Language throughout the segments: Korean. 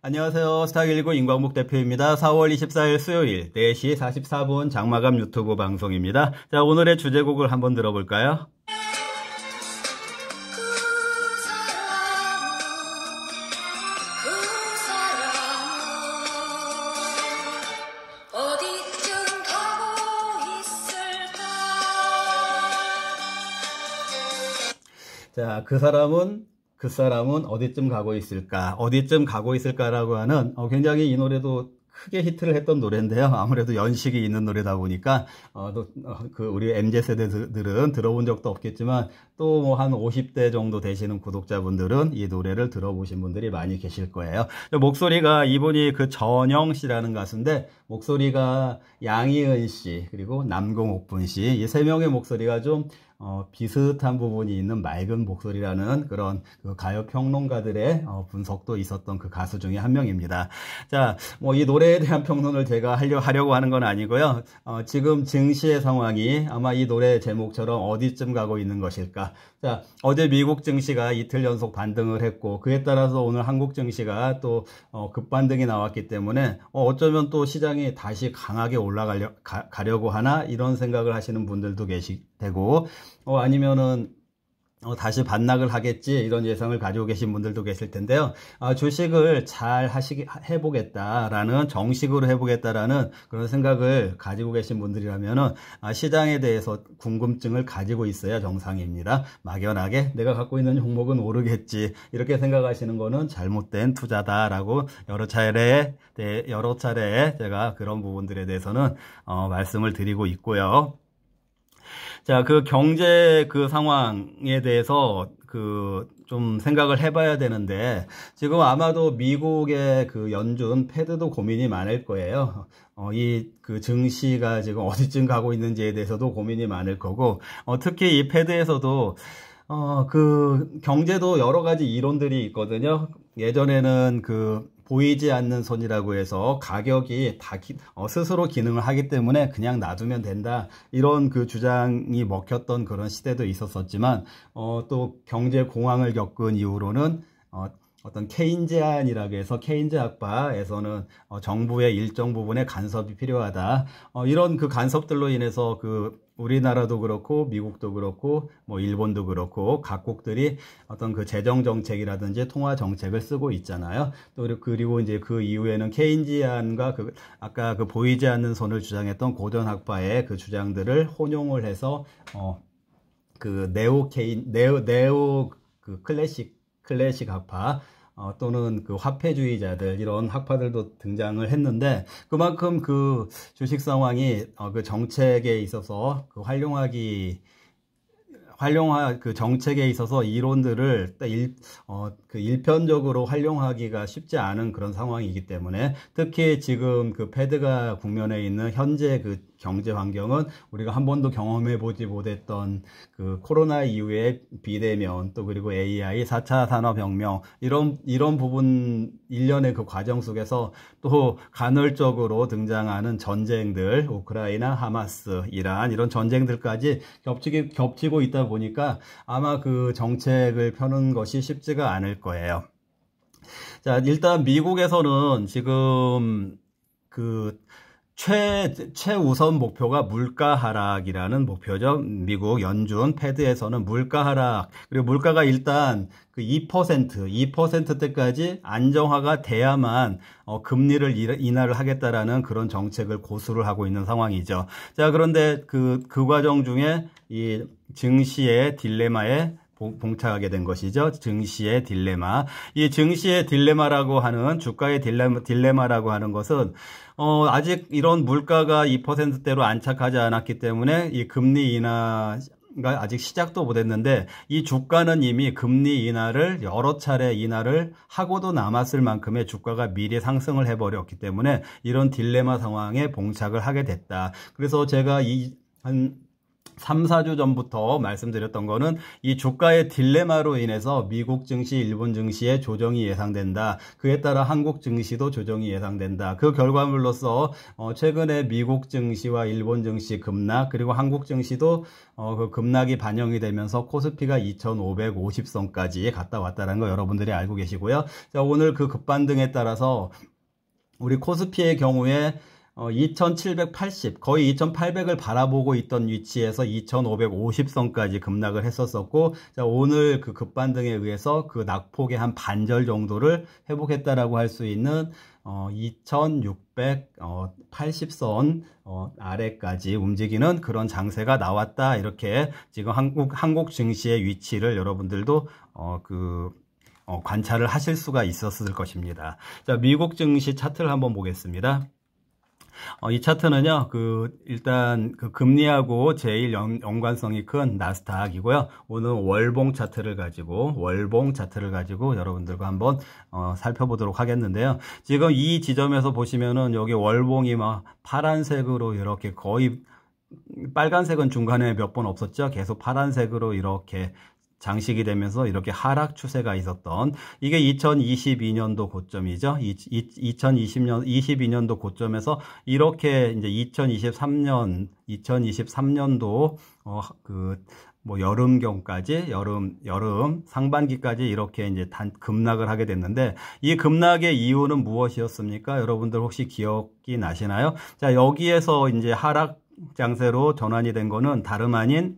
안녕하세요. 스타119 임광복 대표입니다. 4월 24일 수요일 4시 44분 장마감 유튜브 방송입니다. 자, 오늘의 주제곡을 한번 들어볼까요? 자, 그 사람은 어디쯤 가고 있을까? 어디쯤 가고 있을까라고 하는 굉장히 이 노래도 크게 히트를 했던 노래인데요. 아무래도 연식이 있는 노래다 보니까 우리 MZ세대들은 들어본 적도 없겠지만 또 뭐 한 50대 정도 되시는 구독자분들은 이 노래를 들어보신 분들이 많이 계실 거예요. 목소리가 이분이 그 전영 씨라는 가수인데 목소리가 양희은 씨 그리고 남궁옥분 씨 이 세 명의 목소리가 좀 비슷한 부분이 있는 맑은 목소리라는 그런 그 가요 평론가들의 분석도 있었던 그 가수 중에 한 명입니다. 자, 뭐 이 노래에 대한 평론을 제가 하려고 하는 건 아니고요. 지금 증시의 상황이 아마 이 노래 제목처럼 어디쯤 가고 있는 것일까? 자, 어제 미국 증시가 이틀 연속 반등을 했고 그에 따라서 오늘 한국 증시가 또 급반등이 나왔기 때문에 어쩌면 또 시장이 다시 강하게 올라가려고 하나 이런 생각을 하시는 분들도 되고 아니면은 다시 반락을 하겠지 이런 예상을 가지고 계신 분들도 계실 텐데요. 주식을 잘 해보겠다라는 정식으로 해보겠다라는 그런 생각을 가지고 계신 분들이라면은 시장에 대해서 궁금증을 가지고 있어야 정상입니다. 막연하게 내가 갖고 있는 종목은 오르겠지 이렇게 생각하시는 거는 잘못된 투자다라고 여러 차례 제가 그런 부분들에 대해서는 말씀을 드리고 있고요. 자, 그 경제 그 상황에 대해서 좀 생각을 해봐야 되는데 지금 아마도 미국의 그 연준 패드도 고민이 많을 거예요. 그 증시가 지금 어디쯤 가고 있는지에 대해서도 고민이 많을 거고 특히 이 패드에서도 그 경제도 여러 가지 이론들이 있거든요. 예전에는 보이지 않는 손이라고 해서 가격이 다 스스로 기능을 하기 때문에 그냥 놔두면 된다 이런 그 주장이 먹혔던 그런 시대도 있었지만 또 경제 공황을 겪은 이후로는 어떤 케인지안이라고 해서 케인즈 학파에서는 정부의 일정 부분의 간섭이 필요하다 이런 그 간섭들로 인해서 우리나라도 그렇고 미국도 그렇고 뭐 일본도 그렇고 각국들이 어떤 그 재정 정책이라든지 통화 정책을 쓰고 있잖아요. 또 그리고 이제 그 이후에는 케인지안과 아까 보이지 않는 손을 주장했던 고전 학파의 그 주장들을 혼용을 해서 네오 클래식 학파 또는 그 화폐주의자들 이런 학파들도 등장을 했는데 그만큼 그 주식 상황이 그 정책에 있어서 그 정책에 있어서 이론들을 일편적으로 활용하기가 쉽지 않은 그런 상황이기 때문에 특히 지금 그 패드가 국면에 있는 현재 그 경제 환경은 우리가 한 번도 경험해 보지 못했던 그 코로나 이후의 비대면 또 그리고 AI 4차 산업혁명 이런 부분 일련의 그 과정 속에서 또 간헐적으로 등장하는 전쟁들 우크라이나 하마스 이란 이런 전쟁들까지 겹치고 있다 보니까 아마 그 정책을 펴는 것이 쉽지가 않을 거예요. 자, 일단 미국에서는 지금 최우선 목표가 물가 하락이라는 목표죠. 미국 연준 패드에서는 물가 하락 그리고 물가가 일단 그 2%대까지 안정화가 돼야만 금리를 인하를 하겠다라는 그런 정책을 고수를 하고 있는 상황이죠. 자, 그런데 그 과정 중에 이 증시의 딜레마에 봉착하게 된 것이죠. 증시의 딜레마. 이 증시의 딜레마라고 하는 주가의 딜레마라고 하는 것은 아직 이런 물가가 2%대로 안착하지 않았기 때문에 이 금리 인하가 아직 시작도 못했는데 이 주가는 이미 금리 인하를 여러 차례 인하를 하고도 남았을 만큼의 주가가 미리 상승을 해버렸기 때문에 이런 딜레마 상황에 봉착을 하게 됐다. 그래서 제가 한 3, 4주 전부터 말씀드렸던 거는 이 주가의 딜레마로 인해서 미국 증시, 일본 증시의 조정이 예상된다. 그에 따라 한국 증시도 조정이 예상된다. 그 결과물로서 최근에 미국 증시와 일본 증시 급락, 그리고 한국 증시도 그 급락이 반영이 되면서 코스피가 2550선까지 갔다 왔다는 거 여러분들이 알고 계시고요. 자, 오늘 그 급반등에 따라서 우리 코스피의 경우에 2780, 거의 2800을 바라보고 있던 위치에서 2550선까지 급락을 했었었고, 자, 오늘 그 급반등에 의해서 그 낙폭의 한 반절 정도를 회복했다라고 할 수 있는 2680선 아래까지 움직이는 그런 장세가 나왔다. 이렇게 지금 한국 증시의 위치를 여러분들도 관찰을 하실 수가 있었을 것입니다. 자, 미국 증시 차트를 한번 보겠습니다. 이 차트는요, 일단 금리하고 제일 연관성이 큰 나스닥이고요. 오늘 월봉 차트를 가지고 여러분들과 한번 살펴보도록 하겠는데요. 지금 이 지점에서 보시면은 여기 월봉이 막 파란색으로 이렇게 거의, 빨간색은 중간에 몇 번 없었죠. 계속 파란색으로 이렇게 장식이 되면서 이렇게 하락 추세가 있었던, 이게 2022년도 고점이죠. 2022년도 고점에서 이렇게 이제 2023년도 여름경까지, 여름 상반기까지 이렇게 이제 급락을 하게 됐는데, 이 급락의 이유는 무엇이었습니까? 여러분들 혹시 기억이 나시나요? 자, 여기에서 이제 하락 장세로 전환이 된 거는 다름 아닌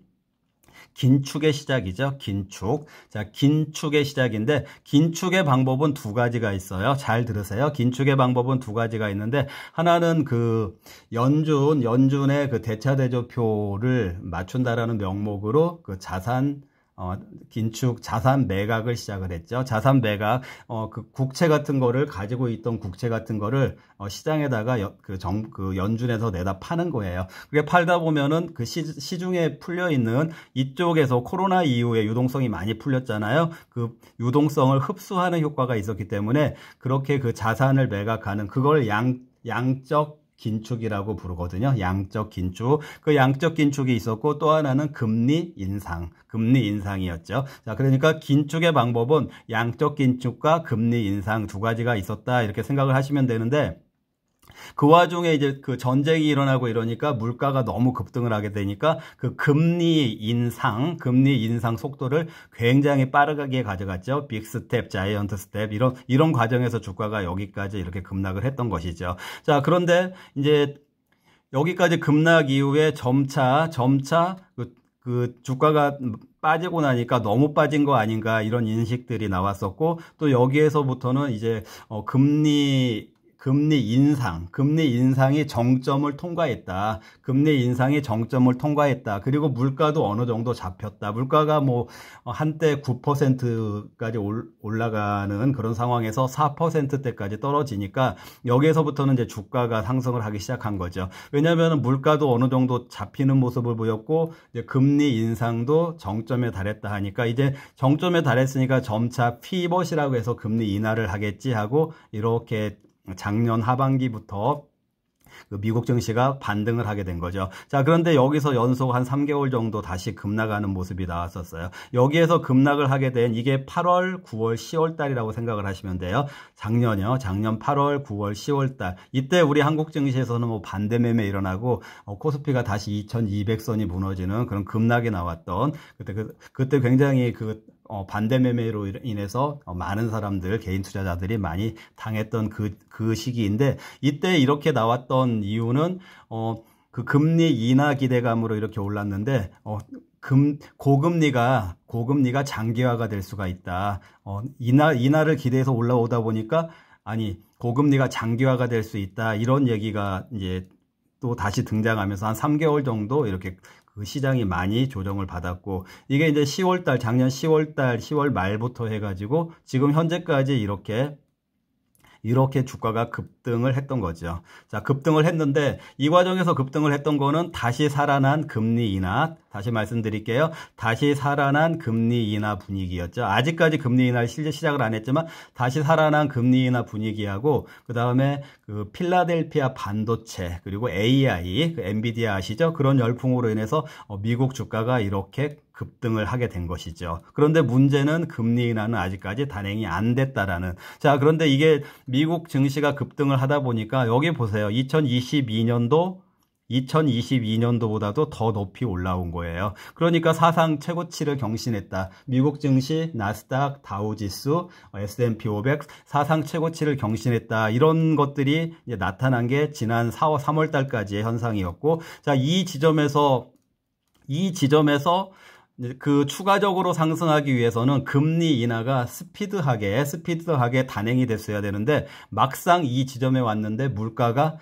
긴축의 시작이죠. 긴축. 자, 긴축의 시작인데, 긴축의 방법은 두 가지가 있어요. 잘 들으세요. 긴축의 방법은 두 가지가 있는데, 하나는 연준의 대차대조표를 맞춘다라는 명목으로 긴축 자산 매각을 시작을 했죠. 자산 매각, 국채 같은 거를 가지고 있던 국채 같은 거를 시장에다가 연준에서 내다 파는 거예요. 그게 팔다 보면은 시중에 풀려 있는 이쪽에서 코로나 이후에 유동성이 많이 풀렸잖아요. 그 유동성을 흡수하는 효과가 있었기 때문에 그렇게 자산을 매각하는, 그걸 양적 긴축이라고 부르거든요. 양적 긴축. 그 양적 긴축이 있었고, 또 하나는 금리 인상이었죠. 자, 그러니까 긴축의 방법은 양적 긴축과 금리 인상 두 가지가 있었다. 이렇게 생각을 하시면 되는데, 그 와중에 이제 전쟁이 일어나고 이러니까 물가가 너무 급등을 하게 되니까 금리 인상 속도를 굉장히 빠르게 가져갔죠. 빅 스텝, 자이언트 스텝, 이런 과정에서 주가가 여기까지 이렇게 급락을 했던 것이죠. 자, 그런데 이제 여기까지 급락 이후에 점차 주가가 빠지고 나니까 너무 빠진 거 아닌가, 이런 인식들이 나왔었고, 또 여기에서부터는 이제 금리 인상이 정점을 통과했다. 그리고 물가도 어느 정도 잡혔다. 물가가 한때 9%까지 올라가는 그런 상황에서 4%대까지 떨어지니까 여기에서부터는 이제 주가가 상승을 하기 시작한 거죠. 왜냐하면 물가도 어느 정도 잡히는 모습을 보였고, 이제 금리 인상도 정점에 달했다 하니까, 이제 정점에 달했으니까 점차 피벗이라고 해서 금리 인하를 하겠지 하고, 이렇게 작년 하반기부터 미국 증시가 반등을 하게 된 거죠. 자, 그런데 여기서 연속 한 3개월 정도 다시 급락하는 모습이 나왔었어요. 여기에서 급락을 하게 된 이게 8월, 9월, 10월 달이라고 생각을 하시면 돼요. 작년 8월, 9월, 10월 달. 이때 우리 한국 증시에서는 반대 매매 일어나고 코스피가 다시 2200선이 무너지는 그런 급락이 나왔던, 그때 굉장히 반대 매매로 인해서 많은 사람들, 개인 투자자들이 많이 당했던 그 시기인데, 이때 이렇게 나왔던 이유는 금리 인하 기대감으로 이렇게 올랐는데, 고금리가 장기화가 될 수가 있다. 인하를 기대해서 올라오다 보니까, 고금리가 장기화가 될 수 있다. 이런 얘기가 이제 또 다시 등장하면서 한 3개월 정도 이렇게 시장이 많이 조정을 받았고, 이게 이제 작년 10월 말부터 해가지고 지금 현재까지 이렇게 이렇게 주가가 급등을 했던 거죠. 자, 급등을 했는데 이 과정에서 급등을 했던 거는 다시 살아난 금리 인하, 다시 말씀드릴게요. 다시 살아난 금리 인하 분위기였죠. 아직까지 금리 인하를 시작을 안 했지만 다시 살아난 금리 인하 분위기하고 그 다음에 그 필라델피아 반도체 그리고 AI, 그 엔비디아 아시죠? 그런 열풍으로 인해서 미국 주가가 이렇게 급등을 하게 된 것이죠. 그런데 문제는 금리 인하는 아직까지 단행이 안 됐다라는. 자, 그런데 이게 미국 증시가 급등을 하다 보니까 여기 보세요. 2022년도보다도 더 높이 올라온 거예요. 그러니까 사상 최고치를 경신했다. 미국 증시, 나스닥, 다우지수, S&P 500 사상 최고치를 경신했다. 이런 것들이 이제 나타난 게 지난 3월 달까지의 현상이었고, 자, 이 지점에서 그 추가적으로 상승하기 위해서는 금리 인하가 스피드하게 단행이 됐어야 되는데 막상 이 지점에 왔는데 물가가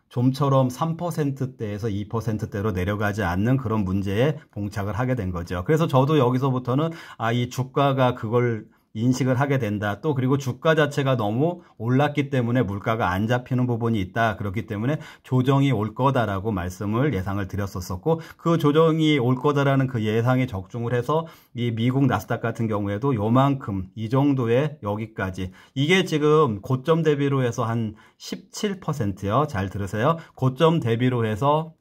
좀처럼 3%대에서 2%대로 내려가지 않는 그런 문제에 봉착을 하게 된 거죠. 그래서 저도 여기서부터는 이 주가가 그걸 인식을 하게 된다. 또 그리고 주가 자체가 너무 올랐기 때문에 물가가 안 잡히는 부분이 있다. 그렇기 때문에 조정이 올 거다라고 말씀을 예상을 드렸었고 그 조정이 올 거다라는 그 예상에 적중을 해서 이 미국 나스닥 같은 경우에도 요만큼 이 정도의 여기까지 이게 지금 고점 대비로 해서 한 17%요. 잘 들으세요. 고점 대비로 해서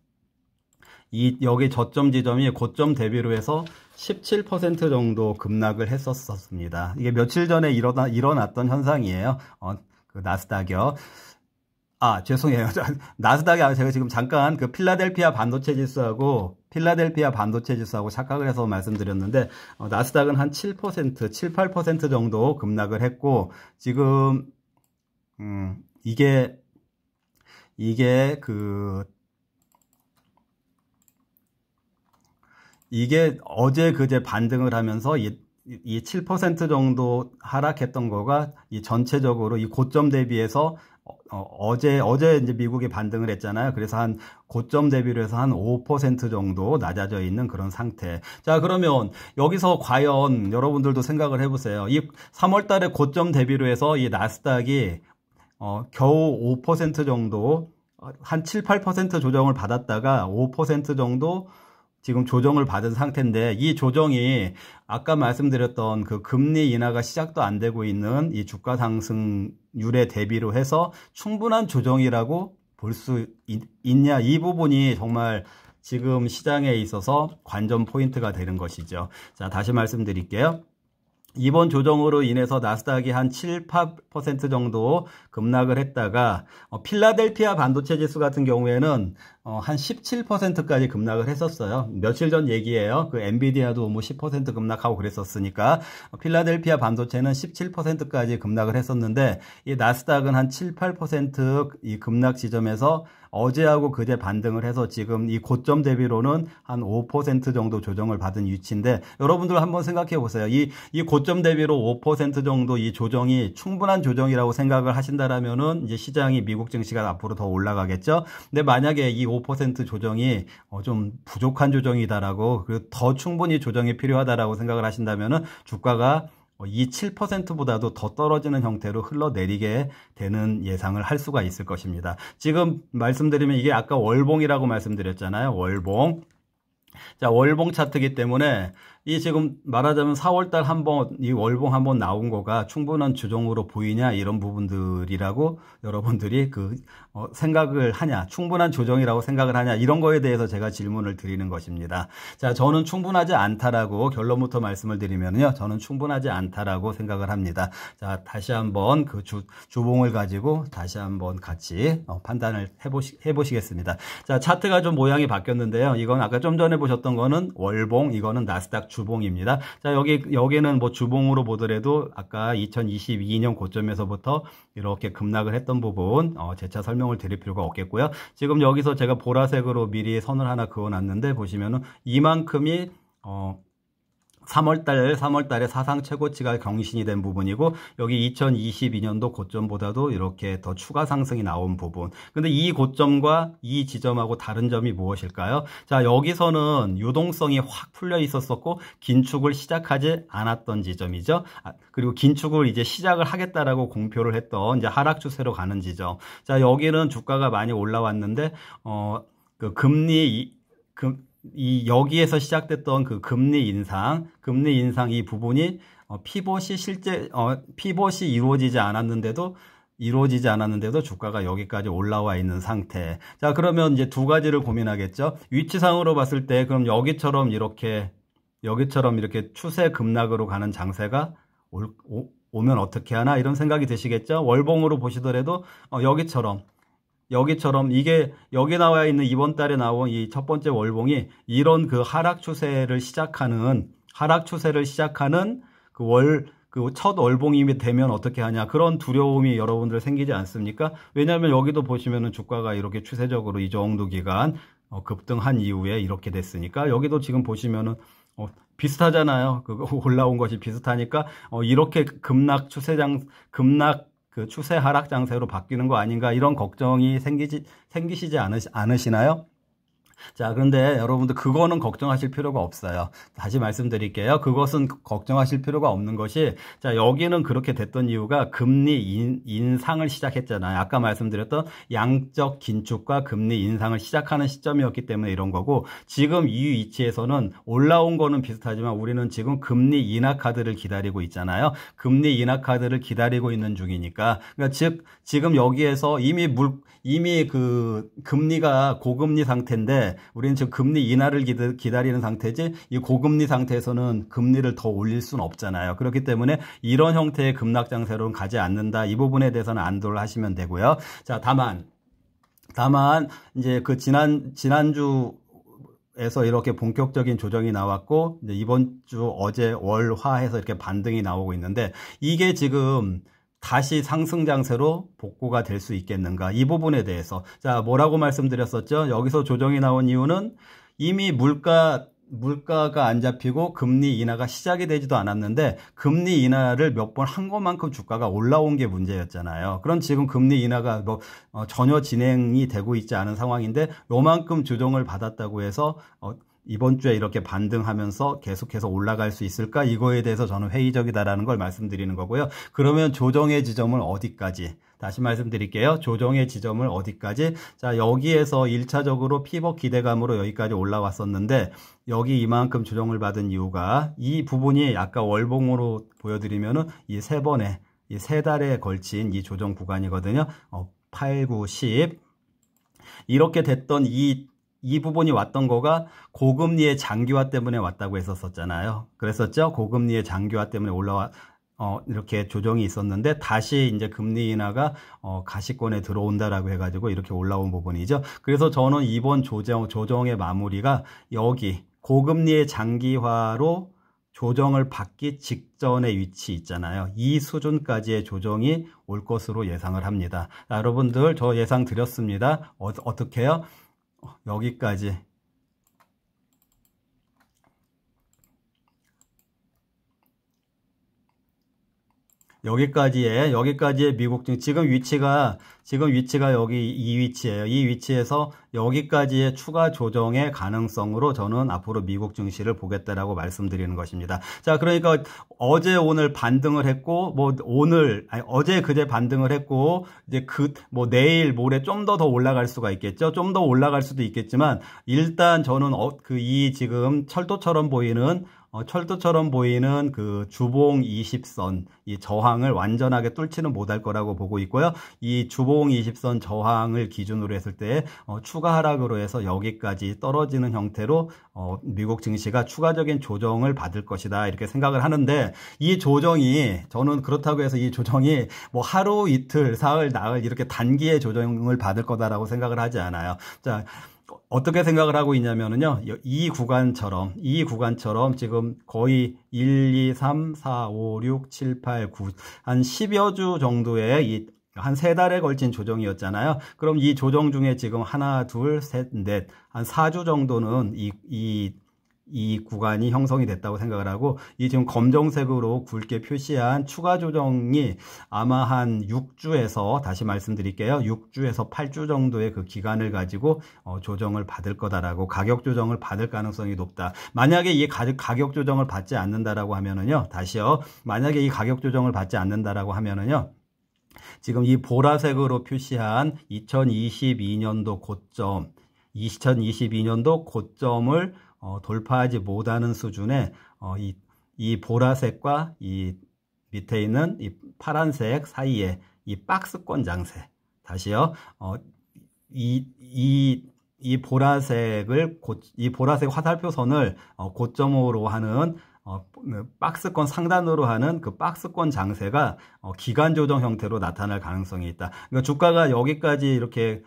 여기 저점 지점이 고점 대비로 해서 17% 정도 급락을 했었습니다. 이게 며칠 전에 일어났던 현상이에요. 그 나스닥이요. 죄송해요. 나스닥이 제가 지금 잠깐 그 필라델피아 반도체 지수하고 착각을 해서 말씀드렸는데 나스닥은 한 7%, 8% 정도 급락을 했고 지금 이게 어제 그제 반등을 하면서 이 7% 정도 하락했던 거가 이 전체적으로 이 고점 대비해서 어제 이제 미국이 반등을 했잖아요. 그래서 한 고점 대비로 해서 한 5% 정도 낮아져 있는 그런 상태. 자, 그러면 여기서 과연 여러분들도 생각을 해보세요. 이 3월 달에 고점 대비로 해서 이 나스닥이 겨우 5% 정도 한 7, 8% 조정을 받았다가 5% 정도 지금 조정을 받은 상태인데 이 조정이 아까 말씀드렸던 그 금리 인하가 시작도 안 되고 있는 이 주가 상승률에 대비로 해서 충분한 조정이라고 볼 수 있냐 이 부분이 정말 지금 시장에 있어서 관전 포인트가 되는 것이죠. 자, 다시 말씀드릴게요. 이번 조정으로 인해서 나스닥이 한 7, 8% 정도 급락을 했다가 필라델피아 반도체 지수 같은 경우에는 한 17%까지 급락을 했었어요. 며칠 전 얘기예요. 그 엔비디아도 뭐 10% 급락하고 그랬었으니까 필라델피아 반도체는 17%까지 급락을 했었는데 이 나스닥은 한 7, 8% 이 급락 지점에서 어제하고 그제 반등을 해서 지금 이 고점 대비로는 한 5% 정도 조정을 받은 위치인데 여러분들 한번 생각해 보세요. 이 고점 대비로 5% 정도 이 조정이 충분한 조정이라고 생각을 하신다라면은 이제 시장이 미국 증시가 앞으로 더 올라가겠죠. 근데 만약에 이 5% 조정이 좀 부족한 조정이다라고 그리고 더 충분히 조정이 필요하다라고 생각을 하신다면은 주가가 이 7%보다도 더 떨어지는 형태로 흘러내리게 되는 예상을 할 수가 있을 것입니다. 지금 말씀드리면 이게 아까 월봉이라고 말씀드렸잖아요. 월봉. 자, 월봉 차트이기 때문에 이 지금 말하자면 4월달 이 월봉 한번 나온 거가 충분한 조정으로 보이냐 이런 부분들이라고 여러분들이 생각을 하냐 충분한 조정이라고 생각을 하냐 이런 거에 대해서 제가 질문을 드리는 것입니다. 자, 저는 충분하지 않다라고 결론부터 말씀을 드리면요. 저는 충분하지 않다라고 생각을 합니다. 자, 다시 한번 그 주봉을 가지고 다시 한번 같이 판단을 해보시겠습니다. 자, 차트가 좀 모양이 바뀌었는데요. 이건 아까 좀 전에 보셨던 거는 월봉, 이거는 나스닥 주봉입니다. 자, 여기는 뭐 주봉으로 보더라도 아까 2022년 고점에서부터 이렇게 급락을 했던 부분 재차 설명을 드릴 필요가 없겠고요. 지금 여기서 제가 보라색으로 미리 선을 하나 그어놨는데 보시면은 이만큼이 3월달에 사상 최고치가 경신이 된 부분이고, 여기 2022년도 고점보다도 이렇게 더 추가 상승이 나온 부분. 근데 이 고점과 이 지점하고 다른 점이 무엇일까요? 자, 여기서는 유동성이 확 풀려 있었었고, 긴축을 시작하지 않았던 지점이죠. 그리고 긴축을 이제 시작을 하겠다라고 공표를 했던 이제 하락 추세로 가는 지점. 자, 여기는 주가가 많이 올라왔는데, 여기에서 시작됐던 그 금리 인상 이 부분이 피벗이 이루어지지 않았는데도 주가가 여기까지 올라와 있는 상태. 자, 그러면 이제 두 가지를 고민하겠죠. 위치상으로 봤을 때 그럼 여기처럼 이렇게 추세 급락으로 가는 장세가 오면 어떻게 하나 이런 생각이 드시겠죠. 월봉으로 보시더라도 여기처럼 이게 여기 나와 있는 이번 달에 나온 이 첫 번째 월봉이 이런 그 하락 추세를 시작하는 그 첫 월봉이 되면 어떻게 하냐, 그런 두려움이 여러분들 생기지 않습니까? 왜냐하면 여기도 보시면은 주가가 이렇게 추세적으로 이 정도 기간 급등한 이후에 이렇게 됐으니까, 여기도 지금 보시면은 비슷하잖아요. 그 올라온 것이 비슷하니까 이렇게 그 추세 하락 장세로 바뀌는 거 아닌가, 이런 걱정이 생기시지 않으시나요? 자, 그런데 여러분들 그거는 걱정하실 필요가 없어요. 다시 말씀드릴게요. 그것은 걱정하실 필요가 없는 것이, 자, 여기는 그렇게 됐던 이유가 금리 인상을 시작했잖아요. 아까 말씀드렸던 양적 긴축과 금리 인상을 시작하는 시점이었기 때문에 이런 거고, 지금 이 위치에서는 올라온 거는 비슷하지만 우리는 지금 금리 인하 카드를 기다리고 있잖아요. 금리 인하 카드를 기다리고 있는 중이니까, 그러니까 즉 지금 여기에서 이미 그 금리가 고금리 상태인데 우리는 지금 금리 인하를 기다리는 상태지, 이 고금리 상태에서는 금리를 더 올릴 수는 없잖아요. 그렇기 때문에 이런 형태의 급락 장세로는 가지 않는다. 이 부분에 대해서는 안도를 하시면 되고요. 자, 다만 이제 그 지난주에서 이렇게 본격적인 조정이 나왔고, 이제 이번 주 어제 월화해서 이렇게 반등이 나오고 있는데, 이게 지금 다시 상승 장세로 복구가 될 수 있겠는가, 이 부분에 대해서, 자, 뭐라고 말씀드렸었죠? 여기서 조정이 나온 이유는 이미 물가가 안 잡히고 금리 인하가 시작이 되지도 않았는데, 금리 인하를 몇 번 한 것만큼 주가가 올라온 게 문제였잖아요. 그럼 지금 금리 인하가 전혀 진행이 되고 있지 않은 상황인데, 요만큼 조정을 받았다고 해서 이번 주에 이렇게 반등하면서 계속해서 올라갈 수 있을까? 이거에 대해서 저는 회의적이다라는 걸 말씀드리는 거고요. 그러면 조정의 지점을 어디까지? 다시 말씀드릴게요. 조정의 지점을 어디까지? 자, 여기에서 1차적으로 피벗 기대감으로 여기까지 올라왔었는데, 여기 이만큼 조정을 받은 이유가, 이 부분이 아까 월봉으로 보여드리면은 이 세 달에 걸친 이 조정 구간이거든요. 8, 9, 10 이렇게 됐던 이 부분이 왔던 거가 고금리의 장기화 때문에 왔다고 했었잖아요. 그랬었죠? 고금리의 장기화 때문에 이렇게 조정이 있었는데, 다시 이제 금리 인하가 가시권에 들어온다라고 해가지고 이렇게 올라온 부분이죠. 그래서 저는 이번 조정의 마무리가 여기 고금리의 장기화로 조정을 받기 직전의 위치 있잖아요. 이 수준까지의 조정이 올 것으로 예상을 합니다. 자, 여러분들 저 예상 드렸습니다. 어떻게 해요? 여기까지의 미국 증시, 지금 위치가 여기 이 위치예요. 이 위치에서 여기까지의 추가 조정의 가능성으로 저는 앞으로 미국 증시를 보겠다라고 말씀드리는 것입니다. 자, 그러니까 어제 오늘 반등을 했고, 어제 그제 반등을 했고, 이제 내일 모레 좀 더 올라갈 수가 있겠죠. 좀 더 올라갈 수도 있겠지만, 일단 저는 지금 철도처럼 보이는 그 주봉 20선, 이 저항을 완전하게 뚫지는 못할 거라고 보고 있고요. 이 주봉 20선 저항을 기준으로 했을 때 추가 하락으로 해서 여기까지 떨어지는 형태로 미국 증시가 추가적인 조정을 받을 것이다, 이렇게 생각을 하는데, 이 조정이, 저는 그렇다고 해서 이 조정이 하루 이틀 사흘 나흘 이렇게 단기의 조정을 받을 거다라고 생각을 하지 않아요. 자, 어떻게 생각을 하고 있냐면요, 이 구간처럼 지금 거의 1, 2, 3, 4, 5, 6, 7, 8, 9, 한 10여 주 정도의 한 3달에 걸친 조정이었잖아요. 그럼 이 조정 중에 지금 하나, 둘, 셋, 넷, 한 4주 정도는 이 이 구간이 형성이 됐다고 생각을 하고, 이 지금 검정색으로 굵게 표시한 추가 조정이 아마 한 6주에서, 다시 말씀드릴게요, 6주에서 8주 정도의 그 기간을 가지고 조정을 받을 거다라고, 가격 조정을 받을 가능성이 높다. 만약에 이 가격 조정을 받지 않는다라고 하면은요, 다시요, 만약에 이 가격 조정을 받지 않는다라고 하면은요, 지금 이 보라색으로 표시한 2022년도 고점, 2022년도 고점을 돌파하지 못하는 수준의 이 보라색과 이 밑에 있는 이 파란색 사이에 이 박스권 장세, 다시요, 이 보라색 화살표 선을 고점으로 하는 박스권 상단으로 하는 그 박스권 장세가 기간 조정 형태로 나타날 가능성이 있다. 그러니까 주가가 여기까지 이렇게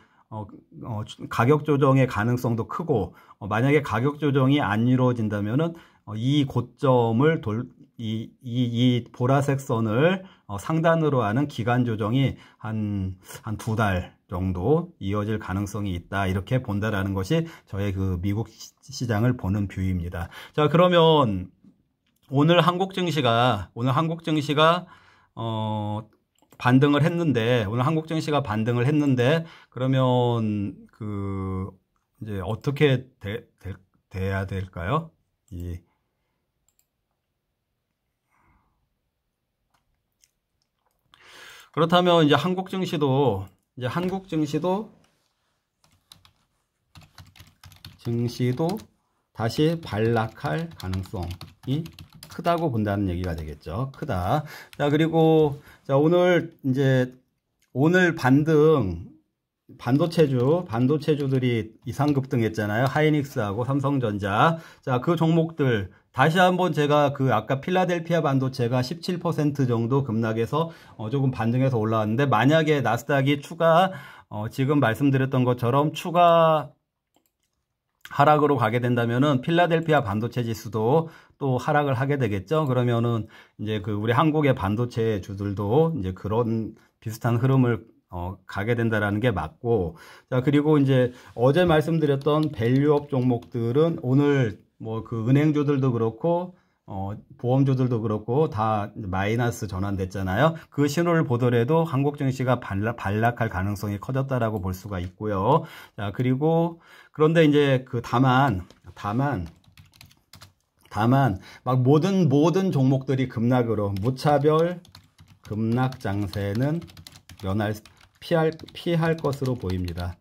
가격 조정의 가능성도 크고, 만약에 가격 조정이 안 이루어진다면은 이 고점을 이 보라색 선을 상단으로 하는 기간 조정이 한 2달 정도 이어질 가능성이 있다, 이렇게 본다라는 것이 저의 그 미국 시장을 보는 뷰입니다. 자, 그러면 오늘 한국 증시가 반등을 했는데, 그러면 이제 어떻게 돼야 될까요? 그렇다면 이제 한국 증시도 다시 반락할 가능성이 크다고 본다는 얘기가 되겠죠. 크다. 자, 그리고 오늘 반도체주들이 이상급등했잖아요. 하이닉스하고 삼성전자. 자, 그 종목들 다시 한번 제가 아까 필라델피아 반도체가 17% 정도 급락해서 조금 반등해서 올라왔는데, 만약에 나스닥이 지금 말씀드렸던 것처럼 추가 하락으로 가게 된다면은 필라델피아 반도체 지수도 또 하락을 하게 되겠죠. 그러면은 이제 우리 한국의 반도체 주들도 이제 그런 비슷한 흐름을 가게 된다라는 게 맞고, 자, 그리고 이제 어제 말씀드렸던 밸류업 종목들은 오늘 은행주들도 그렇고 보험주들도 그렇고 다 마이너스 전환됐잖아요. 그 신호를 보더라도 한국 증시가 반락할 가능성이 커졌다라고 볼 수가 있고요. 자, 그런데 이제 다만 막 모든 종목들이 급락으로 무차별 급락 장세는 피할 것으로 보입니다.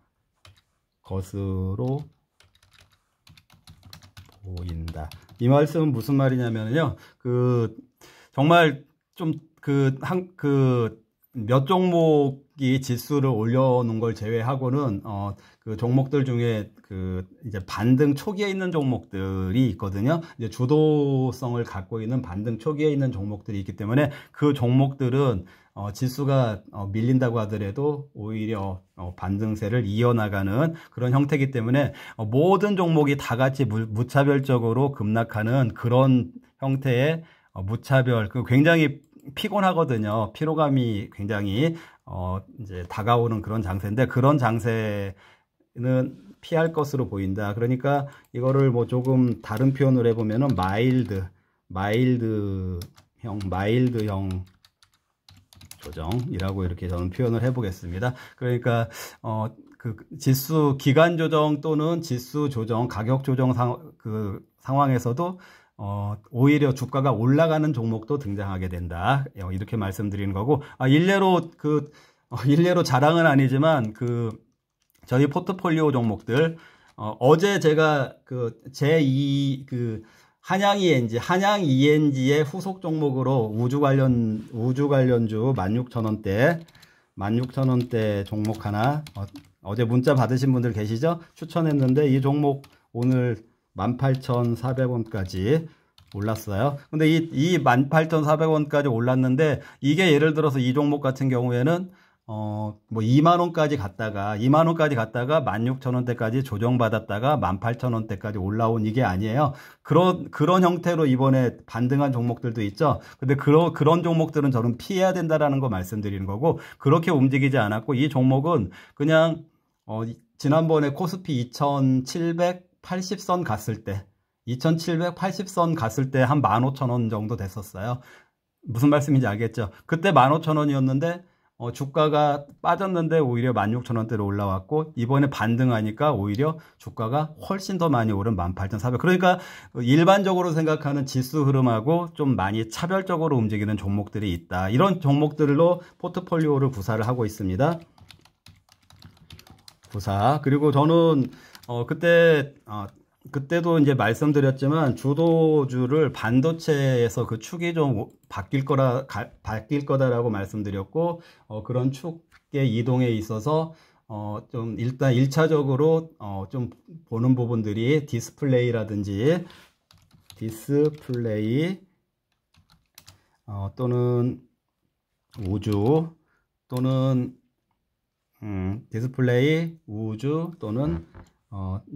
이 말씀은 무슨 말이냐면요, 정말 좀 몇 종목이 지수를 올려놓은 걸 제외하고는 그 종목들 중에 이제 반등 초기에 있는 종목들이 있거든요. 이제 주도성을 갖고 있는 반등 초기에 있는 종목들이 있기 때문에 그 종목들은 지수가 밀린다고 하더라도 오히려 반등세를 이어나가는 그런 형태이기 때문에 모든 종목이 다 같이 무차별적으로 급락하는 그런 형태의 무차별, 굉장히 피곤하거든요. 피로감이 굉장히 이제 다가오는 그런 장세인데, 그런 장세는 피할 것으로 보인다. 그러니까 이거를 조금 다른 표현을 해보면은 마일드형 조정이라고 이렇게 저는 표현을 해보겠습니다. 그러니까 지수 기간 조정 또는 지수 조정, 가격 조정 상황에서도 오히려 주가가 올라가는 종목도 등장하게 된다, 이렇게 말씀드리는 거고, 일례로 자랑은 아니지만 저희 포트폴리오 종목들, 어제 제가 한양 ENG의 후속 종목으로 우주 관련주 16,000원대 종목 하나, 어제 문자 받으신 분들 계시죠? 추천했는데 이 종목 오늘 18,400원까지 올랐어요. 근데 이 18,400원까지 올랐는데, 이게 예를 들어서 이 종목 같은 경우에는 2만원까지 갔다가 16,000원대까지 조정받았다가 18,000원대까지 올라온 이게 아니에요. 그런 형태로 이번에 반등한 종목들도 있죠. 근데 그런 종목들은 저는 피해야 된다라는 거 말씀드리는 거고, 그렇게 움직이지 않았고, 이 종목은 그냥 지난번에 코스피 2,780선 갔을 때, 2780선 갔을 때 한 15,000원 정도 됐었어요. 무슨 말씀인지 알겠죠? 그때 15,000원이었는데 주가가 빠졌는데 오히려 16,000원대로 올라왔고, 이번에 반등하니까 오히려 주가가 훨씬 더 많이 오른 18,400. 그러니까 일반적으로 생각하는 지수 흐름하고 좀 많이 차별적으로 움직이는 종목들이 있다. 이런 종목들로 포트폴리오를 구사를 하고 있습니다. 구사. 그리고 저는 그때도 이제 말씀드렸지만, 주도주를 반도체에서 그 축이 좀 바뀔 거다라고 말씀드렸고, 그런 축의 이동에 있어서 좀 일단 1차적으로 좀 보는 부분들이 디스플레이 또는 우주 또는 디스플레이, 우주 또는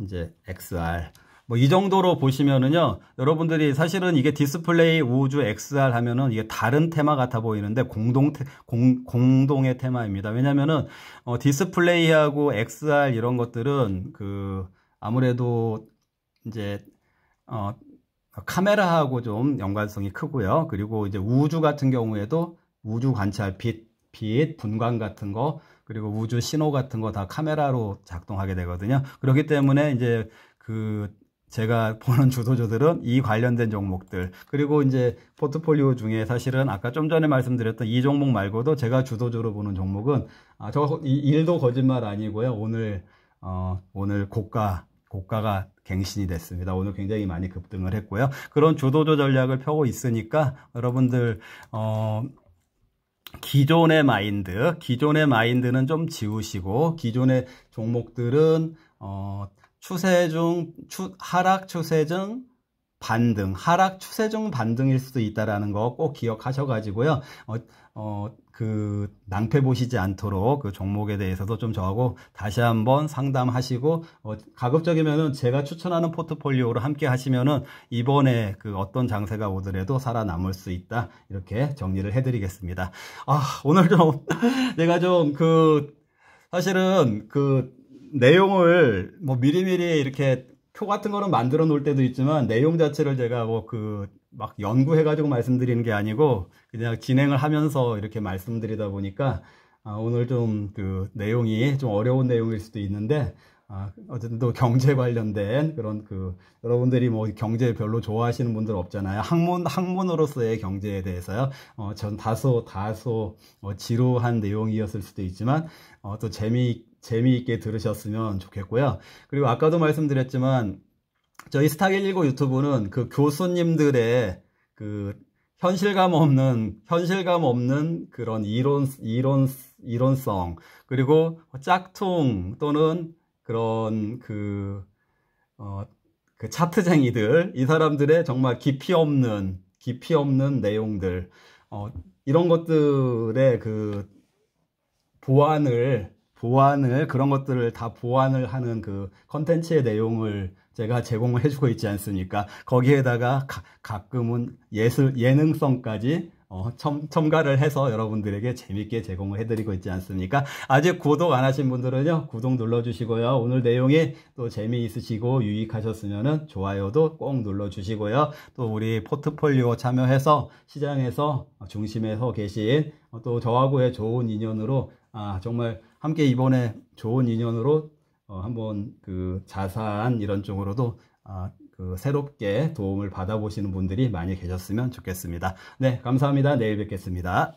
이제 XR. 뭐 이 정도로 보시면은요, 여러분들이 사실은 이게 디스플레이, 우주, XR 하면은 이게 다른 테마 같아 보이는데 공동의 테마입니다. 왜냐면은 디스플레이하고 XR 이런 것들은 아무래도 이제 카메라하고 좀 연관성이 크고요. 그리고 이제 우주 같은 경우에도 우주 관찰, 빛, 분광 같은 거, 그리고 우주 신호 같은 거 다 카메라로 작동하게 되거든요. 그렇기 때문에 이제 제가 보는 주도주들은 이 관련된 종목들, 그리고 이제 포트폴리오 중에 사실은 아까 좀 전에 말씀드렸던 이 종목 말고도 제가 주도주로 보는 종목은 일도 거짓말 아니고요. 오늘 고가가 갱신이 됐습니다. 오늘 굉장히 많이 급등을 했고요. 그런 주도주 전략을 펴고 있으니까 여러분들 기존의 마인드는 좀 지우시고, 기존의 종목들은 하락 추세 중 반등일 수도 있다라는 거 꼭 기억하셔가지고요. 낭패 보시지 않도록 그 종목에 대해서도 좀 저하고 다시 한번 상담하시고, 가급적이면은 제가 추천하는 포트폴리오로 함께 하시면은 이번에 어떤 장세가 오더라도 살아남을 수 있다, 이렇게 정리를 해드리겠습니다. 오늘 좀 내가 좀 사실은 내용을 뭐 미리미리 이렇게 표 같은 거는 만들어 놓을 때도 있지만, 내용 자체를 제가 막 연구해가지고 말씀드리는 게 아니고 그냥 진행을 하면서 이렇게 말씀드리다 보니까 오늘 좀 내용이 좀 어려운 내용일 수도 있는데, 어쨌든 또 경제 관련된 그런 여러분들이 뭐 경제 별로 좋아하시는 분들 없잖아요. 학문으로서의 경제에 대해서요. 전 다소 지루한 내용이었을 수도 있지만 또 재미있게 들으셨으면 좋겠고요. 그리고 아까도 말씀드렸지만 저희 스탁119 유튜브는 교수님들의 현실감 없는 그런 이론성, 그리고 짝퉁 또는 그런 차트쟁이들, 이 사람들의 정말 깊이 없는 내용들, 이런 것들의 그런 것들을 다 보완을 하는 컨텐츠의 내용을 제가 제공을 해주고 있지 않습니까? 거기에다가 가끔은 예능성까지 첨가를 해서 여러분들에게 재밌게 제공을 해드리고 있지 않습니까? 아직 구독 안 하신 분들은요, 구독 눌러주시고요. 오늘 내용이 또 재미있으시고 유익하셨으면 좋아요도 꼭 눌러주시고요. 또 우리 포트폴리오 참여해서 시장에서 중심에서 계신 또 저하고의 좋은 인연으로, 정말 함께 이번에 좋은 인연으로 한번 자산 이런 쪽으로도 새롭게 도움을 받아보시는 분들이 많이 계셨으면 좋겠습니다. 네, 감사합니다. 내일 뵙겠습니다.